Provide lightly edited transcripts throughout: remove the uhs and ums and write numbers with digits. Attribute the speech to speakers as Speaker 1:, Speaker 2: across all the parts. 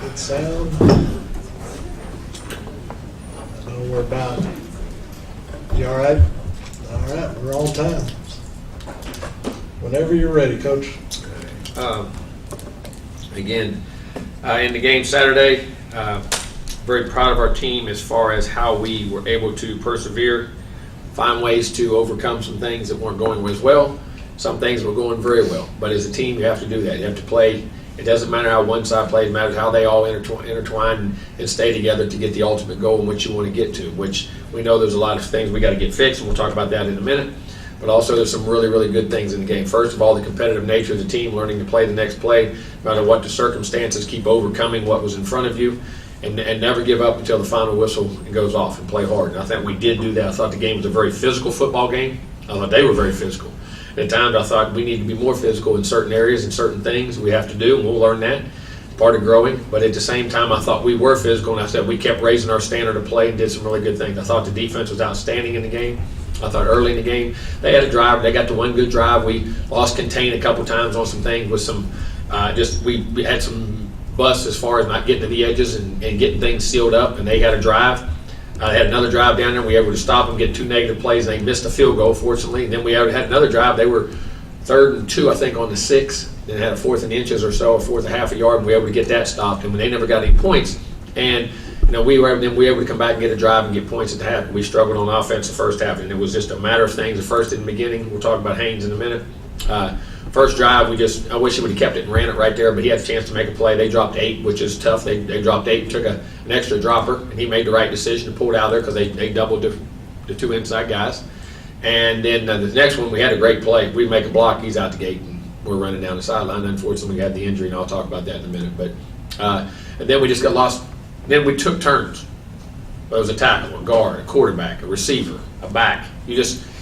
Speaker 1: Good sound. I know we're about. You all right? All right, we're on time. Whenever you're ready, Coach.
Speaker 2: Again, in the game Saturday, very proud of our team as far as how we were able to persevere, find ways to overcome some things that weren't going as well. Some things were going very well, but as a team, you have to do that. You have to play. It doesn't matter how one side plays, it matters how they all intertwine and stay together to get the ultimate goal in which you want to get to, which we know there's a lot of things we got to get fixed, and we'll talk about that in a minute. But also there's some really, really good things in the game. First of all, the competitive nature of the team, learning to play the next play, no matter what the circumstances, keep overcoming what was in front of you, and never give up until the final whistle goes off and play hard. And I think we did do that. I thought the game was a very physical football game. I thought they were very physical. At times I thought we need to be more physical in certain areas and certain things we have to do, and we'll learn that. It's part of growing. But at the same time, I thought we were physical, and I said we kept raising our standard of play and did some really good things. I thought the defense was outstanding in the game. I thought early in the game they had a drive. They got to one good drive. We lost contain a couple times on some things with some we had some busts as far as not getting to the edges and getting things sealed up, and they had a drive. They had another drive down there. We were able to stop them, get 2 negative plays, and they missed a field goal, fortunately. And then we had another drive. They were 3rd and 2, I think, on the 6. Then had a 4th and inches or so, a 4th and half a yard, and we were able to get that stopped. And they never got any points. And we were able to come back and get a drive and get points at the half. We struggled on offense the first half, and it was just a matter of things. The first in the beginning, we'll talk about Haynes in a minute. First drive, I wish he would have kept it and ran it right there, but he had a chance to make a play. They dropped 8, which is tough. They dropped 8 and took an extra dropper, and he made the right decision to pull it out of there because they doubled the 2 inside guys. And then the next one, we had a great play. We make a block, he's out the gate, and we're running down the sideline. Unfortunately, we had the injury, and I'll talk about that in a minute. But and then we just got lost. Then we took turns. It was a tackle, a guard, a quarterback, a receiver, a back.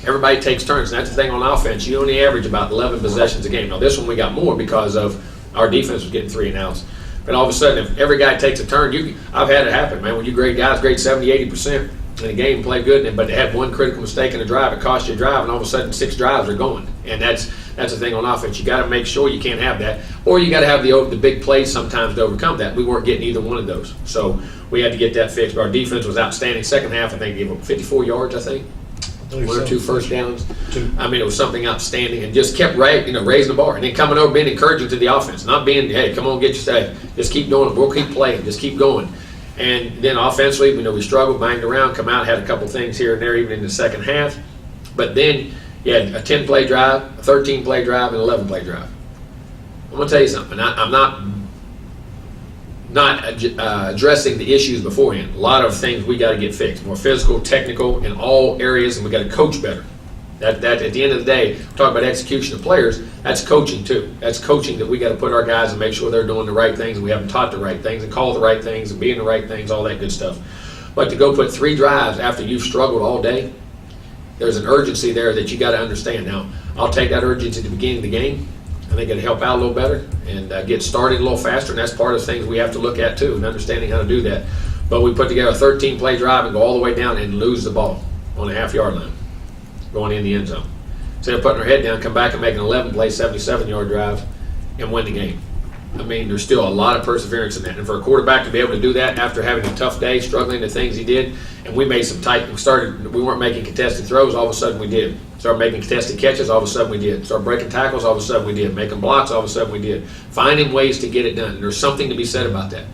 Speaker 2: Everybody takes turns, and that's the thing on offense. You only average about 11 possessions a game. Now, this one we got more because of our defense was getting 3 and outs. But all of a sudden, if every guy takes a turn, I've had it happen, man. When you grade 70, 80% in a game, play good, but they had one critical mistake in a drive, it cost you a drive, and all of a sudden 6 drives are going. And that's the thing on offense. You got to make sure you can't have that, or you got to have the big plays sometimes to overcome that. We weren't getting either one of those, so we had to get that fixed. But our defense was outstanding. Second half, I think, gave up 54 yards, I think. 1 or 2 first downs.
Speaker 1: 2.
Speaker 2: I mean, it was something outstanding, and just kept raising the bar, and then coming over, being encouraging to the offense, not being, hey, come on, get your stay. Just keep doing it. We'll keep playing. Just keep going. And then offensively, we struggled, banged around, come out, had a couple things here and there, even in the second half. But then you had a 10-play drive, a 13-play drive, and an 11-play drive. I'm going to tell you something. I'm not addressing the issues beforehand. A lot of things we got to get fixed. More physical, technical, in all areas, and we got to coach better. That at the end of the day, we talk about execution of players. That's coaching too. That's coaching that we got to put our guys and make sure they're doing the right things, and we have them taught the right things, and call the right things, and being the right things, all that good stuff. But to go put 3 drives after you've struggled all day, there's an urgency there that you got to understand. Now, I'll take that urgency at the beginning of the game. I think it'll help out a little better and get started a little faster, and that's part of the things we have to look at too, and understanding how to do that. But we put together a 13-play drive and go all the way down and lose the ball on the half-yard line, going in the end zone. Instead of putting our head down, come back and make an 11-play, 77-yard drive and win the game. I mean, there's still a lot of perseverance in that. And for a quarterback to be able to do that after having a tough day, struggling the things he did, and we made some tight, we weren't making contested throws, all of a sudden we did. Started making contested catches, all of a sudden we did. Started breaking tackles, all of a sudden we did. Making blocks, all of a sudden we did. Finding ways to get it done. There's something to be said about that.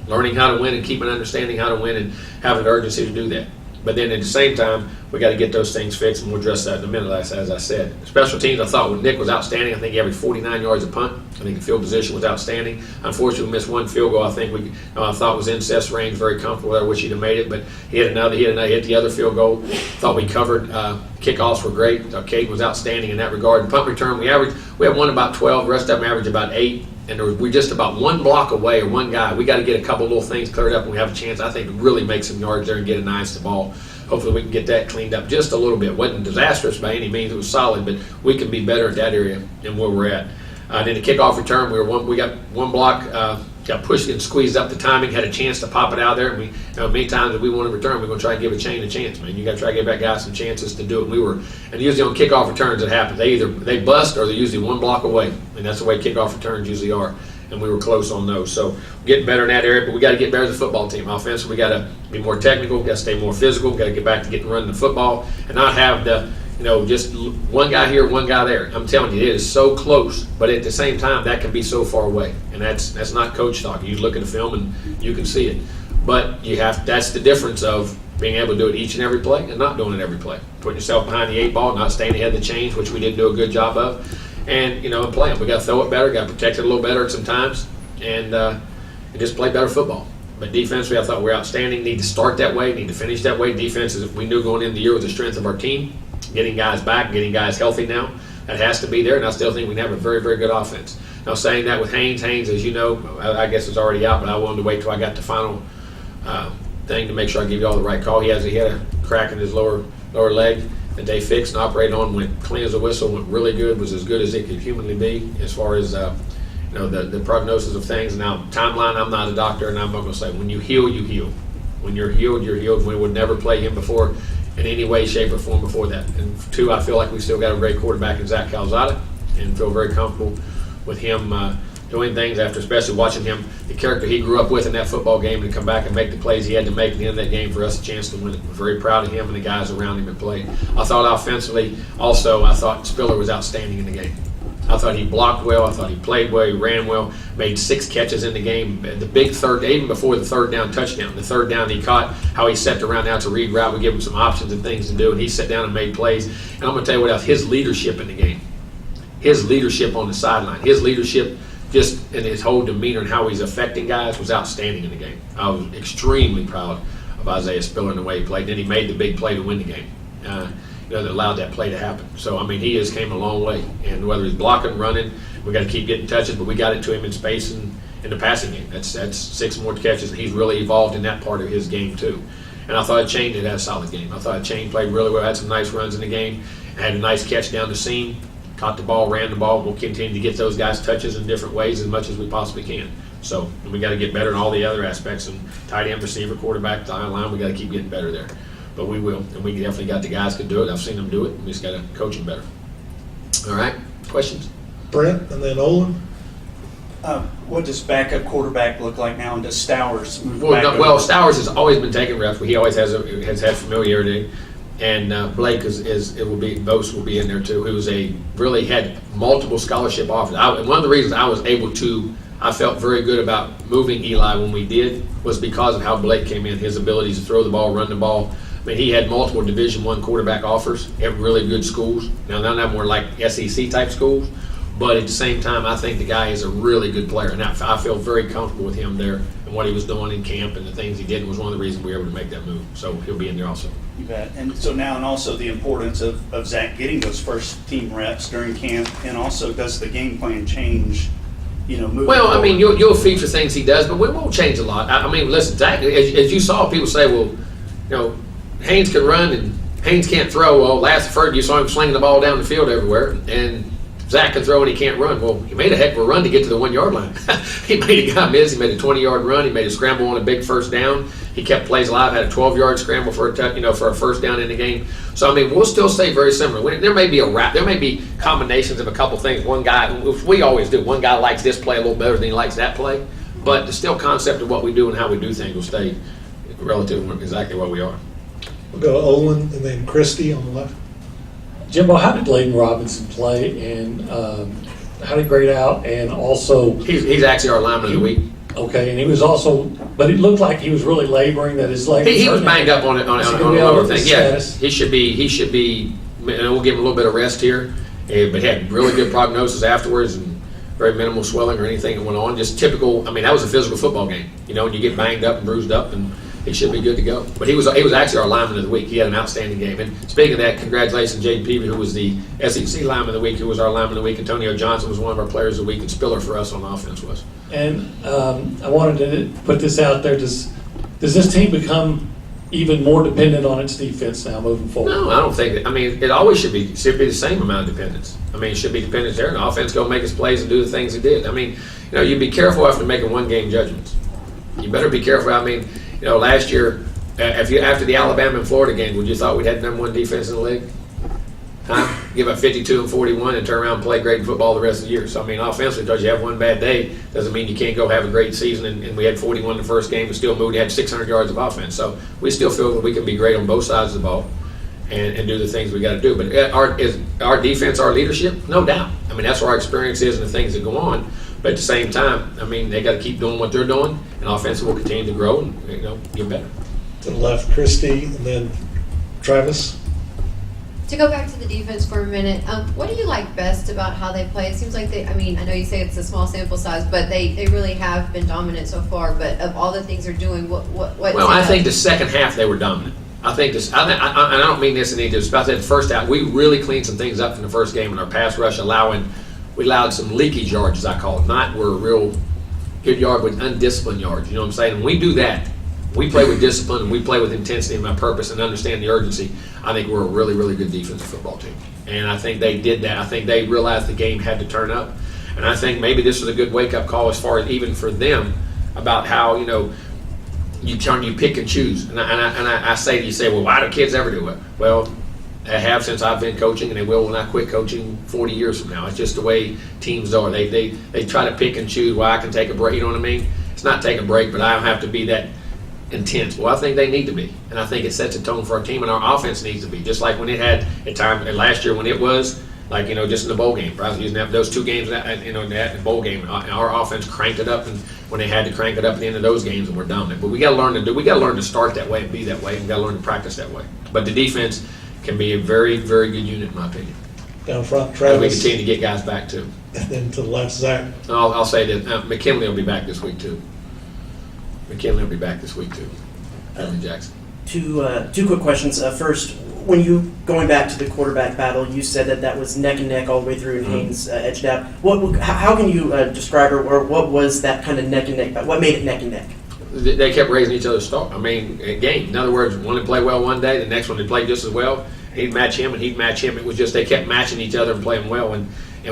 Speaker 2: Learning how to win and keeping understanding how to win and having an urgency to do that. But then at the same time, we got to get those things fixed, and we'll address that in a minute, as I said. Special teams, I thought Nick was outstanding. I think he averaged 49 yards a punt. I think the field position was outstanding. Unfortunately, we missed 1 field goal. I think I thought was in Seth's range, very comfortable there. I wish he'd have made it, but he hit the other field goal. Thought we covered. Kickoffs were great. Caden was outstanding in that regard. And punt return, we had one about 12. The rest of them averaged about 8. And we're just about 1 block away, or 1 guy. We got to get a couple little things cleared up, and we have a chance, I think, to really make some yards there and get an eye to the ball. Hopefully we can get that cleaned up just a little bit. It wasn't disastrous by any means. It was solid, but we can be better at that area than where we're at. Then the kickoff return, we got 1 block, got pushed and squeezed up the timing, had a chance to pop it out there. And many times if we want to return, we're going to try and give a chain a chance, man. You got to try to give that guy some chances to do it. And usually on kickoff returns it happens. They bust or they're usually 1 block away, and that's the way kickoff returns usually are. and we were close on those. So getting better in that area, but we got to get better as a football team. Offensively, we got to be more technical, got to stay more physical, got to get back to getting running the football, and not have the just one guy here, one guy there. I'm telling you, it is so close, but at the same time, that can be so far away, and that's not coach talk. You look at the film and you can see it, but that's the difference of being able to do it each and every play and not doing it every play. Putting yourself behind the 8 ball, not staying ahead of the chains, which we didn't do a good job of, and and playing. We got to throw it better, got to protect it a little better at some times, and just play better football. But defensively, I thought we were outstanding. Need to start that way, need to finish that way. Defense, is we knew going into the year, was the strength of our team. Getting guys back, getting guys healthy now, that has to be there, and I still think we have a very, very good offense. Now, saying that with Haynes, as you know, I guess it's already out, but I wanted to wait till I got the final thing to make sure I give you all the right call. He had a crack in his lower leg that they fixed and operated on, went clean as a whistle, went really good, was as good as it could humanly be as far as the prognosis of things. Now, timeline, I'm not a doctor, and I'm not going to say when you heal, you heal. When you're healed, you're healed. We would never play him before in any way, shape, or form before that. And 2, I feel like we still got a great quarterback in Zach Calzada, and feel very comfortable with him doing things after, especially watching him, the character he grew up with in that football game, to come back and make the plays he had to make at the end of that game for us a chance to win it. We're very proud of him and the guys around him that played. I thought offensively, also, I thought Spiller was outstanding in the game. I thought he blocked well. I thought he played well. He ran well. Made 6 catches in the game. The big third, even before the third down touchdown. The third down he caught, how he set around out to read route. We give him some options and things to do, and he sat down and made plays. And I'm going to tell you what else. His leadership in the game. His leadership on the sideline. His leadership just in his whole demeanor and how he's affecting guys was outstanding in the game. I was extremely proud of Isaiah Spiller and the way he played. Then he made the big play to win the game. That allowed that play to happen. So, he has came a long way. And whether he's blocking, running, we got to keep getting touches, but we got it to him in space and in the passing game. That's 6 more catches, and he's really evolved in that part of his game too. And I thought Chain had a solid game. I thought Chain played really well, had some nice runs in the game, had a nice catch down the seam, caught the ball, ran the ball. We'll continue to get those guys touches in different ways as much as we possibly can. So, we got to get better in all the other aspects, and tight end, receiver, quarterback, the line, we got to keep getting better there. But we will, and we definitely got the guys to do it. I've seen them do it. We just got to coach them better. All right, questions?
Speaker 1: Brent, and then Olin.
Speaker 3: What does backup quarterback look like now, and does Stowers move
Speaker 2: Well,
Speaker 3: back over?
Speaker 2: Stowers has always been taking reps. He always has had familiarity, and Blake Bose will be in there too. Who really had multiple scholarship offers. And one of the reasons I felt very good about moving Eli when we did was because of how Blake came in, his abilities to throw the ball, run the ball. He had multiple Division I quarterback offers at really good schools. Now, none of them were like SEC type schools, but at the same time, I think the guy is a really good player, and I feel very comfortable with him there and what he was doing in camp and the things he did was one of the reasons we were able to make that move. So he'll be in there also.
Speaker 3: You bet. And so now, and also the importance of Zach getting those first team reps during camp, and also does the game plan change? Moving forward?
Speaker 2: You'll feature things he does, but we won't change a lot. Listen, Zach, as you saw, people say, well, Haynes can run and Haynes can't throw. Well, last Friday you saw him slinging the ball down the field everywhere, and Zach can throw and he can't run. Well, he made a heck of a run to get to the 1 yard line. He made a guy miss. He made a 20-yard run. He made a scramble on a big first down. He kept plays alive. Had a 12-yard scramble for a first down in the game. So we'll still stay very similar. There may be there may be combinations of a couple things. One guy, which we always do. One guy likes this play a little better than he likes that play, but the still concept of what we do and how we do things will stay relative to exactly what we are.
Speaker 1: We'll go Olin and then Christie on the left.
Speaker 4: Jimbo, how did Layden Robinson play, and how did he grade out? And also,
Speaker 2: he's actually our lineman of the week.
Speaker 4: Okay, and he was also, but it looked like he was really laboring, that his leg.
Speaker 2: He was banged up on a lower thing. Yeah,
Speaker 4: status?
Speaker 2: he should be. And we'll give him a little bit of rest here, but he had really good prognosis afterwards and very minimal swelling or anything that went on. Just typical. That was a physical football game. When you get banged up and bruised up, and he should be good to go. But he was actually our lineman of the week. He had an outstanding game. And speaking of that, congratulations, Jade Peavy, who was the SEC lineman of the week, who was our lineman of the week. Antonio Johnson was one of our players of the week, and Spiller for us on offense was.
Speaker 4: And I wanted to put this out there. Does this team become even more dependent on its defense now moving forward?
Speaker 2: No, I don't think that. It always should be the same amount of dependence. It should be dependence there, and the offense go make its plays and do the things it did. You'd be careful after making one-game judgments. You better be careful. Last year, after the Alabama and Florida game, would you thought we'd had number one defense in the league? Huh? give up 52 and 41 and turn around and play great football the rest of the year. So, I mean, offensively, because you have one bad day doesn't mean you can't go have a great season. And we had 41 in the first game and still moved. Had 600 yards of offense. So we still feel that we can be great on both sides of the ball and do the things we got to do. But is our defense, our leadership? No doubt. I mean, that's where our experience is and the things that go on. But at the same time, I mean, they got to keep doing what they're doing, and offense will continue to grow and get better.
Speaker 1: To the left, Christy, and then Travis.
Speaker 5: To go back to the defense for a minute, what do you like best about how they play? It seems like I know you say it's a small sample size, but they really have been dominant so far. But of all the things they're doing, what?
Speaker 2: Well, I think the second half they were dominant. I think this, and I don't mean this in any disrespect. The first half, we really cleaned some things up in the first game in our pass rush, we allowed some leakage yards, as I call it. Not we're real good yard with undisciplined yards. You know what I'm saying? And we do that. We play with discipline and we play with intensity and my purpose and understand the urgency. I think we're a really, really good defensive football team. And I think they did that. I think they realized the game had to turn up. And I think maybe this was a good wake-up call as far as even for them about how, you pick and choose. And I say to you, well, why do kids ever do it? Well, they have since I've been coaching, and they will when I quit coaching 40 years from now. It's just the way teams are. They try to pick and choose. Well, I can take a break. You know what I mean? It's not take a break, but I don't have to be that intense. Well, I think they need to be, and I think it sets a tone for our team, and our offense needs to be. Just like when it had at time last year when it was like just in the bowl game. I was using those two games in the bowl game. Our offense cranked it up, and when they had to crank it up at the end of those games, and we're dominant. But we got to learn to start that way and be that way, and we got to learn to practice that way. But the defense can be a very, very good unit in my opinion.
Speaker 1: Down front,
Speaker 2: And
Speaker 1: Travis.
Speaker 2: we continue to get guys back too.
Speaker 1: And then to the left, Zach.
Speaker 2: I'll say that McKinley will be back this week too. Jackson.
Speaker 6: Two quick questions. First, when you going back to the quarterback battle, you said that was neck and neck all the way through, and Haynes edged out. How can you describe or what was that kind of neck and neck? What made it neck and neck?
Speaker 2: They kept raising each other's stock. Game. In other words, one would play well one day, the next one would play just as well. He'd match him, and he'd match him. It was just they kept matching each other and playing well, and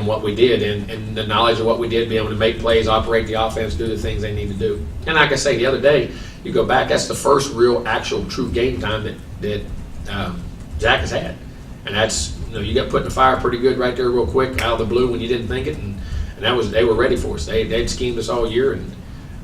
Speaker 2: what we did, and the knowledge of what we did, being able to make plays, operate the offense, do the things they need to do. And like I say, the other day, you go back, that's the first real, actual, true game time that Zach has had, and that's you got put in the fire pretty good right there, real quick, out of the blue when you didn't think it, and they were ready for us. They'd schemed us all year, and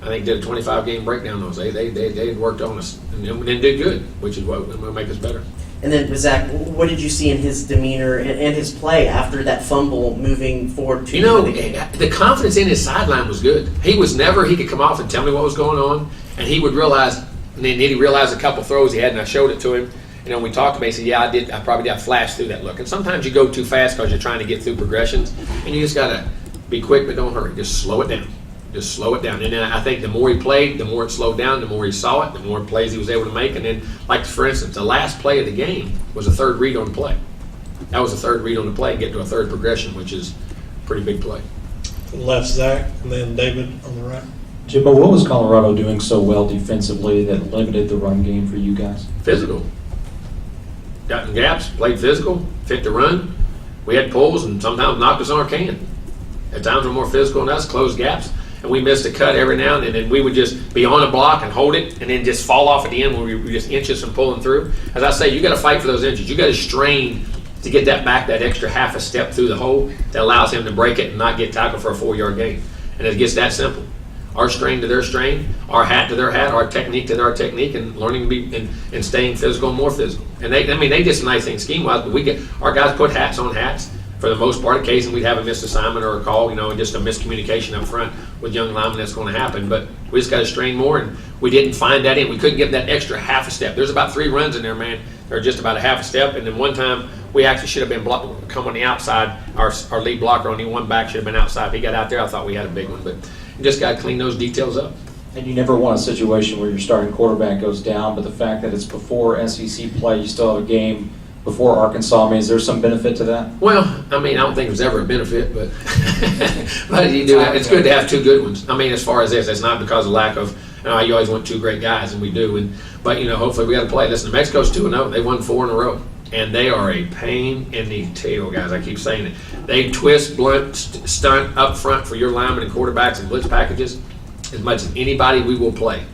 Speaker 2: I think did a 25-game breakdown on us. They worked on us and did good, which is what will make us better.
Speaker 6: And then with Zach, what did you see in his demeanor and his play after that fumble moving forward to the game?
Speaker 2: The confidence in his sideline was good. He could come off and tell me what was going on, and he would realize, and then he realized a couple throws he had, and I showed it to him. We talked to him, he said, yeah, I did. I probably did. I flashed through that look. And sometimes you go too fast because you're trying to get through progressions, and you just got to be quick, but don't hurry. Just slow it down. And then I think the more he played, the more it slowed down, the more he saw it, the more plays he was able to make. And then, like, for instance, the last play of the game was a third read on the play. That was a third read on the play, get to a third progression, which is a pretty big play.
Speaker 1: To the left, Zach, and then David on the right.
Speaker 7: Jimbo, what was Colorado doing so well defensively that limited the run game for you guys?
Speaker 2: Physical. Got in gaps, played physical, fit the run. We had pulls and sometimes knocked us on our can. At times we're more physical than us, closed gaps. And we missed a cut every now and then, and we would just be on a block and hold it, and then just fall off at the end where we were just inches from pulling through. As I say, you got to fight for those inches. You got to strain to get that back, that extra half a step through the hole that allows him to break it and not get tackled for a 4-yard gain. And it gets that simple. Our strain to their strain, our hat to their hat, our technique to their technique, and learning to be and staying physical and more physical. And they did some nice things scheme-wise, but our guys put hats on hats. For the most part, occasionally we'd have a missed assignment or a call, and just a miscommunication up front with young linemen. That's going to happen. But we just got to strain more, and we didn't find that in. We couldn't get that extra half a step. There's about 3 runs in there, man. They're just about a half a step. And then one time we actually should have been come on the outside. Our lead blocker on the one back should have been outside. If he got out there, I thought we had a big one. But you just got to clean those details up.
Speaker 7: And you never want a situation where your starting quarterback goes down, but the fact that it's before SEC play, you still have a game before Arkansas. Is there some benefit to that?
Speaker 2: Well, I don't think there's ever a benefit, but but you do. It's good to have 2 good ones. As far as this, it's not because of lack of. You always want 2 great guys, and we do. But hopefully we got to play. Listen, New Mexico's 2-0. They won 4 in a row, and they are a pain in the tail, guys. I keep saying it. They twist, blunt, stunt up front for your linemen and quarterbacks and blitz packages as much as anybody we will play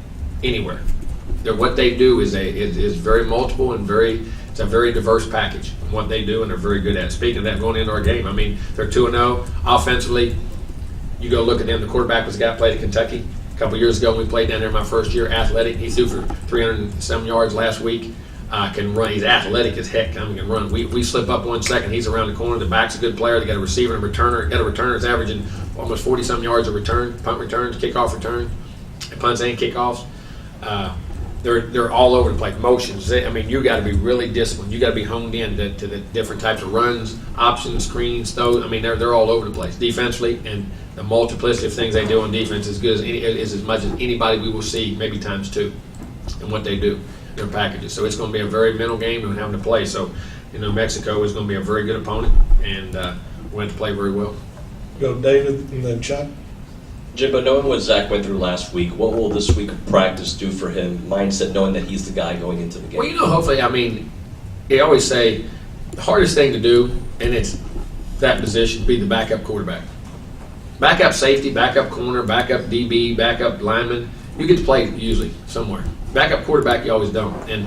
Speaker 2: anywhere. What they do is very multiple and very. It's a very diverse package in what they do, and they're very good at it. Speaking of that, going into our game, I mean, they're 2-0 offensively. You go look at them. The quarterback was a guy who played at Kentucky a couple years ago when we played down there my first year. Athletic. He threw for 300 and some yards last week. Can run. He's athletic as heck. I mean, can run. We slip up 1 second, he's around the corner. The back's a good player. They got a receiver and a returner. Got a returner that's averaging almost 40-some yards a return, punt returns, kickoff return, punts and kickoffs. They're all over the place. Motions. I mean, you got to be really disciplined. You got to be honed in to the different types of runs, options, screens, throws. I mean, they're all over the place defensively, and the multiplicity of things they do on defense is good is as much as anybody we will see, maybe times 2, in what they do, their packages. So it's going to be a very mental game and having to play. So, Mexico is going to be a very good opponent, and we're going to play very well.
Speaker 1: Go David and then Chuck.
Speaker 8: Jimbo, knowing what Zach went through last week, what will this week of practice do for him? Mindset, knowing that he's the guy going into the game.
Speaker 2: Well, hopefully, I mean, they always say the hardest thing to do, and it's that position, be the backup quarterback. Backup safety, backup corner, backup DB, backup lineman. You get to play usually somewhere. Backup quarterback, you always don't. And,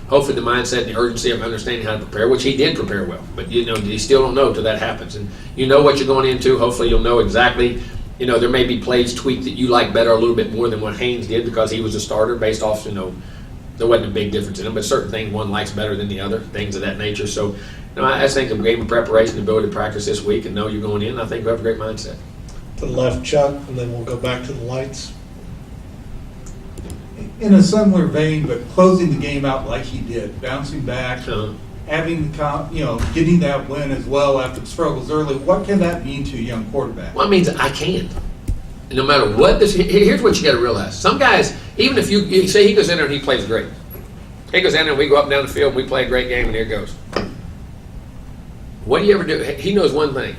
Speaker 2: hopefully the mindset and the urgency of understanding how to prepare, which he did prepare well. But, you still don't know till that happens. And you know what you're going into. Hopefully you'll know exactly. There may be plays tweaked that you like better a little bit more than what Haynes did because he was a starter based off, there wasn't a big difference in them, but certain things one likes better than the other, things of that nature. So, I just think the game of preparation, the ability to practice this week and know you're going in, I think we have a great mindset.
Speaker 1: To the left, Chuck, and then we'll go back to the lights.
Speaker 9: In a similar vein, but closing the game out like he did, bouncing back, having getting that win as well after the struggles early. What can that mean to a young quarterback?
Speaker 2: Well, it means I can. And no matter what here's what you got to realize. Some guys, even if you say he goes in there and he plays great, he goes in there and we go up and down the field and we play a great game and here it goes. What do you ever do? He knows one thing.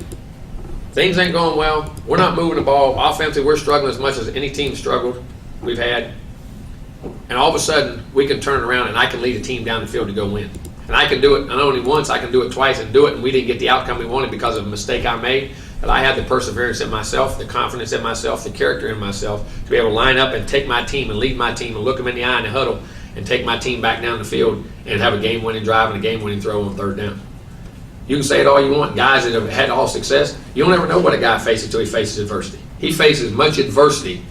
Speaker 2: Things ain't going well. We're not moving the ball. Offensively, we're struggling as much as any team struggled we've had. And all of a sudden, we can turn around and I can lead a team down the field to go win. And I can do it not only once, I can do it twice and do it, and we didn't get the outcome we wanted because of a mistake I made. But I had the perseverance in myself, the confidence in myself, the character in myself to be able to line up and take my team and lead my team and look them in the eye in the huddle and take my team back down the field and have a game-winning drive and a game-winning throw on 3rd down. You can say it all you want. Guys that have had all success, you don't ever know what a guy faces until he faces adversity. He faces as much adversity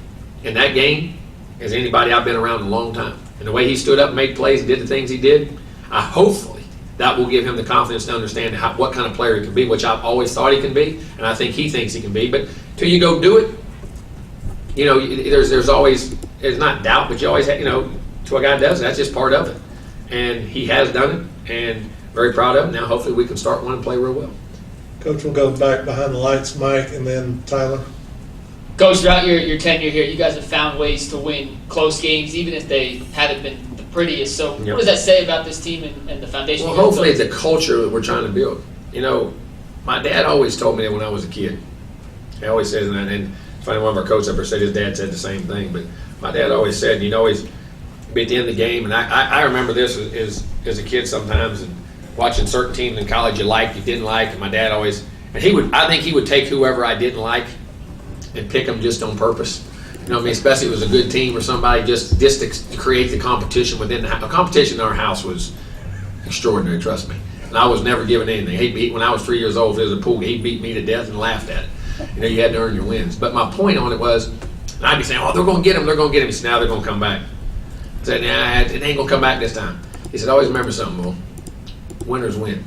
Speaker 2: in that game as anybody I've been around in a long time. And the way he stood up and made plays and did the things he did, hopefully that will give him the confidence to understand what kind of player he can be, which I've always thought he can be, and I think he thinks he can be. But till you go do it, there's always, it's not doubt, but you always have, till a guy does it, that's just part of it. And he has done it, and very proud of him. Now hopefully we can start one and play real well.
Speaker 1: Coach, we'll go back behind the lights, Mike, and then Tyler.
Speaker 10: Coach, throughout your tenure here, you guys have found ways to win close games, even if they haven't been the prettiest. So
Speaker 2: Yep.
Speaker 10: what does that say about this team and the foundation?
Speaker 2: Well,
Speaker 10: you guys
Speaker 2: hopefully
Speaker 10: built?
Speaker 2: it's a culture that we're trying to build. My dad always told me that when I was a kid. He always says, and funny, one of our coaches ever said his dad said the same thing, but my dad always said, always be at the end of the game. And I remember this as a kid sometimes, and watching certain teams in college you liked, you didn't like, and my dad always, and I think he would take whoever I didn't like and pick them just on purpose. Especially if it was a good team or somebody, just to create the competition within the house. The competition in our house was extraordinary, trust me. And I was never given anything. When I was 3 years old, if there was a pool, he'd beat me to death and laughed at it. You had to earn your wins. But my point on it was, and I'd be saying, they're going to get him, they're going to get him. He said, now they're going to come back. I said, nah, it ain't going to come back this time. He said, always remember something, Bull. Winners win.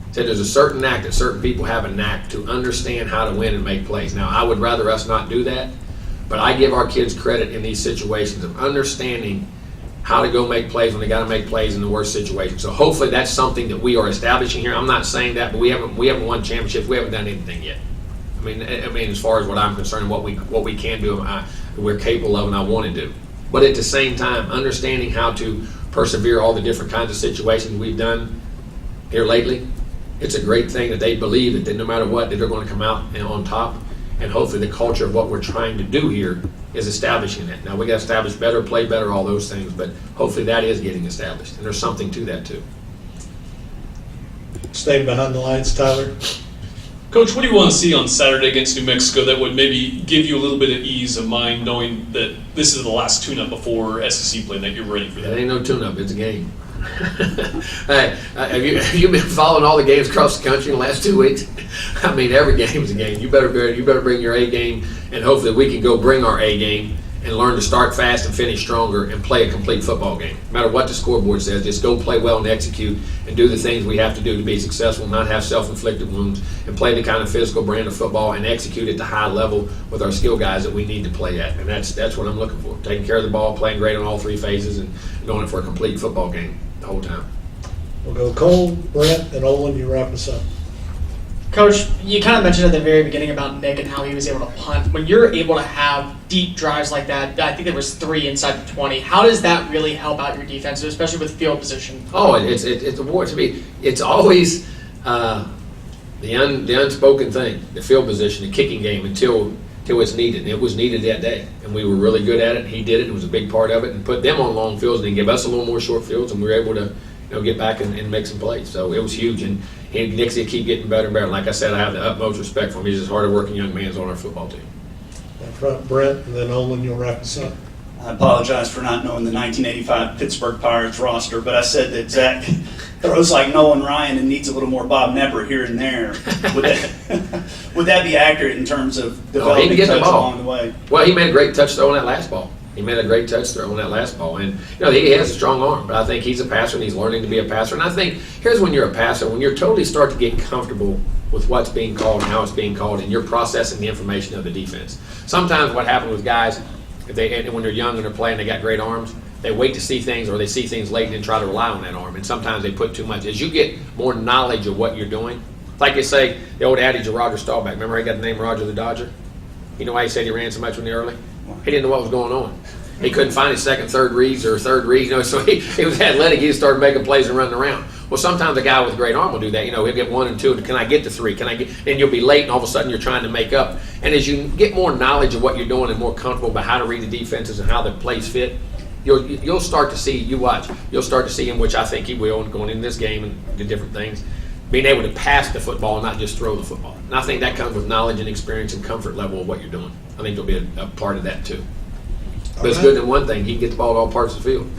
Speaker 2: He said, there's a certain knack that certain people have a knack to understand how to win and make plays. Now, I would rather us not do that, but I give our kids credit in these situations of understanding how to go make plays when they got to make plays in the worst situation. So hopefully that's something that we are establishing here. I'm not saying that, but we haven't won championships. We haven't done anything yet. I mean, as far as what I'm concerned, what we can do, we're capable of, and I want to do. But at the same time, understanding how to persevere all the different kinds of situations we've done here lately, it's a great thing that they believe that no matter what, that they're going to come out on top. And hopefully the culture of what we're trying to do here is establishing that. Now we got to establish better, play better, all those things, but hopefully that is getting established. And there's something to that too.
Speaker 1: Stay behind the lights, Tyler.
Speaker 11: Coach, what do you want to see on Saturday against New Mexico that would maybe give you a little bit of ease of mind knowing that this is the last tune-up before SEC play and that you're ready for
Speaker 2: It
Speaker 11: that?
Speaker 2: ain't no tune-up, it's a game. Hey, have you been following all the games across the country in the last 2 weeks? I mean, every game's a game. You better bring your A game, and hopefully we can go bring our A game and learn to start fast and finish stronger and play a complete football game. No matter what the scoreboard says, just go play well and execute and do the things we have to do to be successful, not have self-inflicted wounds, and play the kind of physical brand of football and execute at the high level with our skill guys that we need to play at. And that's what I'm looking for. Taking care of the ball, playing great on all three phases, and going for a complete football game the whole time.
Speaker 1: We'll go Cole, Brent, and Olin. You wrap us up.
Speaker 12: Coach, you kind of mentioned at the very beginning about Nick and how he was able to punt. When you're able to have deep drives like that, I think there was 3 inside the 20. How does that really help out your defense, especially with field position?
Speaker 2: Oh, it's a war to me. It's always the unspoken thing, the field position, the kicking game until it's needed. And it was needed that day, and we were really good at it. He did it. It was a big part of it, and put them on long fields and give us a little more short fields, and we were able to get back and make some plays. So it was huge, and Nick's going to keep getting better and better. Like I said, I have the utmost respect for him. He's as hard a working young man on our football team.
Speaker 1: In front, Brent, and then Olin. You'll wrap us up.
Speaker 3: I apologize for not knowing the 1985 Pittsburgh Pirates roster, but I said that Zach throws like Nolan Ryan and needs a little more Bob Nepper here and there. Would that be accurate in terms of developing
Speaker 2: he can get
Speaker 3: touch
Speaker 2: the ball
Speaker 3: along the way?
Speaker 2: Well, he made a great touch throw on that last ball. He made a great touch throw on that last ball. And, he has a strong arm, but I think he's a passer and he's learning to be a passer. And I think here's when you're a passer, when you're totally start to get comfortable with what's being called and how it's being called, and you're processing the information of the defense. Sometimes what happens with guys, when they're young and they're playing, they got great arms, they wait to see things, or they see things late and then try to rely on that arm. And sometimes they put too much. As you get more knowledge of what you're doing, like you say, the old adage of Roger Staubach. Remember he got the name Roger the Dodger? You know why he said he ran so much when he early? He didn't know what was going on. He couldn't find his second, third reads, so he was athletic. He just started making plays and running around. Well, sometimes a guy with a great arm will do that. He'll get 1 and 2. Can I get to 3? And you'll be late, and all of a sudden you're trying to make up. And as you get more knowledge of what you're doing and more comfortable about how to read the defenses and how the plays fit, you'll start to see. You'll start to see him, which I think he will, going into this game and the different things, being able to pass the football and not just throw the football. And I think that comes with knowledge and experience and comfort level of what you're doing. I think there'll be a part of that too. But it's good in one thing, he can get the ball to all parts of the field.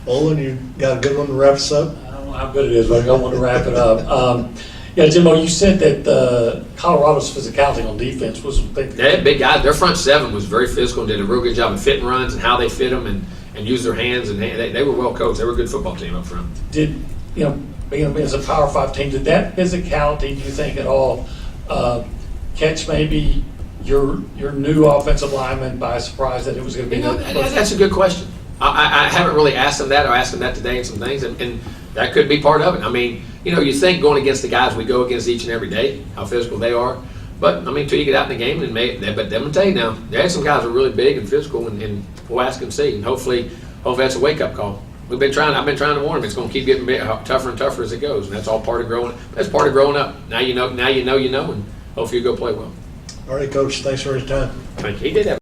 Speaker 1: Olin, you got a good one to wrap us up?
Speaker 4: I don't know how good it is, but I don't want to wrap it up. Jimbo, you said that Colorado's physicality on defense was big.
Speaker 2: They had big guys. Their front seven was very physical and did a real good job of fitting runs and how they fit them and use their hands. And they were well coached. They were a good football team up front.
Speaker 4: Did, being as a Power 5 team, did that physicality, do you think at all, catch maybe your new offensive lineman by surprise that it was going to be?
Speaker 2: That's a good question. I haven't really asked them that. I asked them that today and some things, and that could be part of it. I mean, you think going against the guys we go against each and every day, how physical they are. But, until you get out in the game, but them tell you now, there are some guys who are really big and physical, and we'll ask and see. And hopefully that's a wake-up call. I've been trying to warn them. It's going to keep getting tougher and tougher as it goes, and that's all part of growing. That's part of growing up. Now you know, and hopefully you go play well.
Speaker 1: All right, Coach. Thanks for your time.
Speaker 2: Thank you. He did that.